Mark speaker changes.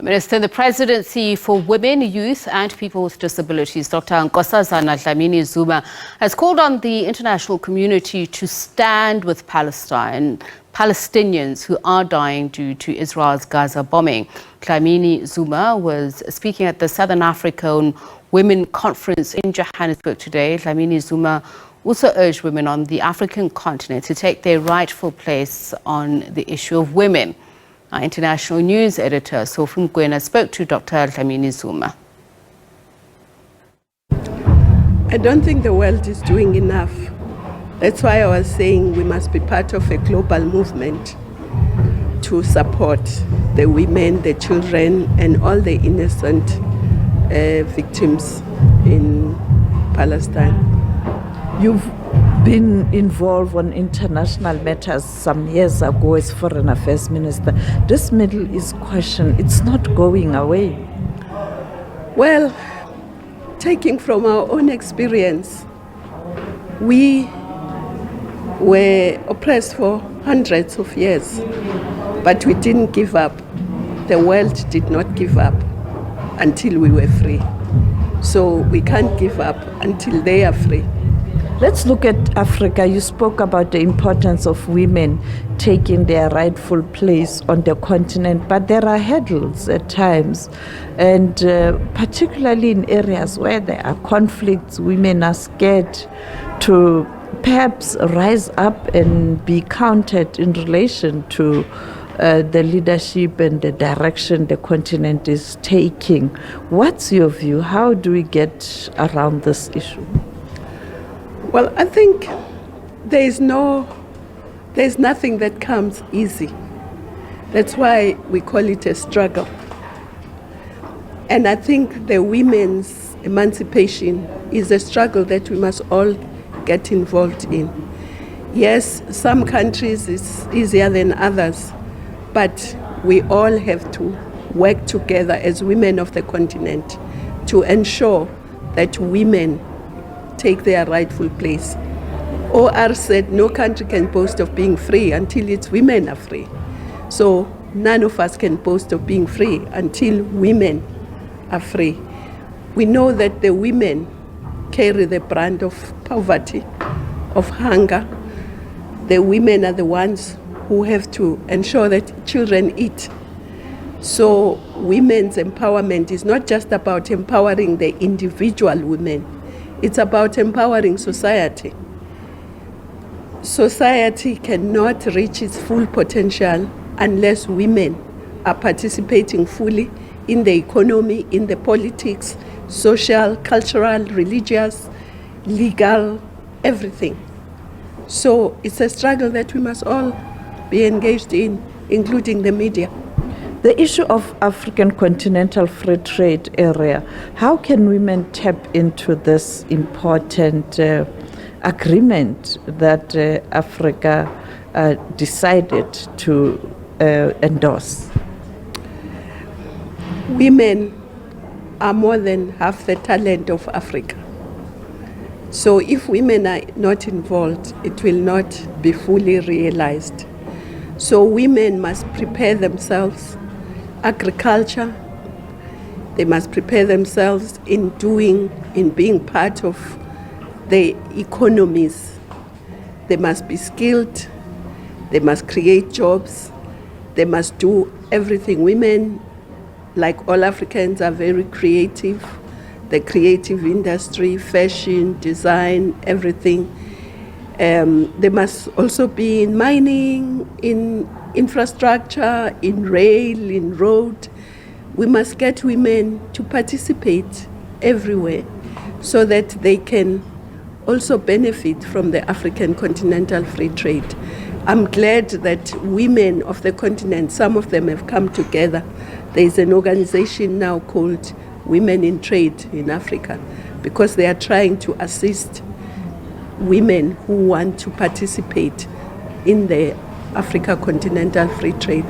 Speaker 1: Minister in the Presidency for Women, Youth and People with Disabilities, Dr. Nkosazana Dlamini Zuma, has called on the international community to stand with Palestinians who are dying due to Israel's Gaza bombing. Dlamini Zuma was speaking at the Southern African Women Conference in Johannesburg today. Dlamini Zuma also urged women on the African continent to take their rightful place on the issue of women. Our international news editor, Sophie Mokoena, spoke to Dr. Dlamini Zuma.
Speaker 2: I don't think the world is doing enough. That's why I was saying we must be part of a global movement to support the women, the children, and all the innocent victims in Palestine.
Speaker 3: You've been involved on international matters some years ago as Foreign Affairs Minister. This Middle East question, it's not going away.
Speaker 2: Well, taking from our own experience, we were oppressed for hundreds of years, but we didn't give up. The world did not give up until we were free. So we can't give up until they are free.
Speaker 3: Let's look at Africa. You spoke about the importance of women taking their rightful place on the continent, but there are hurdles at times, and particularly in areas where there are conflicts, women are scared to perhaps rise up and be counted in relation to the leadership and the direction the continent is taking. What's your view? How do we get around this issue?
Speaker 2: Well, I think there's nothing that comes easy. That's why we call it a struggle. And I think the women's emancipation is a struggle that we must all get involved in. Yes, some countries it's easier than others, but we all have to work together as women of the continent to ensure that women take their rightful place. OR said no country can boast of being free until its women are free. So none of us can boast of being free until women are free. We know that the women carry the brand of poverty, of hunger. The women are the ones who have to ensure that children eat. So women's empowerment is not just about empowering the individual women, it's about empowering society. Society cannot reach its full potential unless women are participating fully in the economy, in the politics, social, cultural, religious, legal, everything. So it's a struggle that we must all be engaged in, including the media.
Speaker 3: The issue of African continental free trade area, how can women tap into this important agreement that Africa decided to endorse?
Speaker 2: Women are more than half the talent of Africa. So if women are not involved, it will not be fully realized. So women must prepare themselves. Agriculture, they must prepare themselves in being part of the economies. They must be skilled, they must create jobs, they must do everything. Women, like all Africans, are very creative. The creative industry, fashion, design, everything. They must also be in mining, in infrastructure, in rail, in road. We must get women to participate everywhere so that they can also benefit from the African continental free trade. I'm glad that women of the continent, some of them have come together. There's an organization now called Women in Trade in Africa because they are trying to assist women who want to participate in the Africa continental free trade.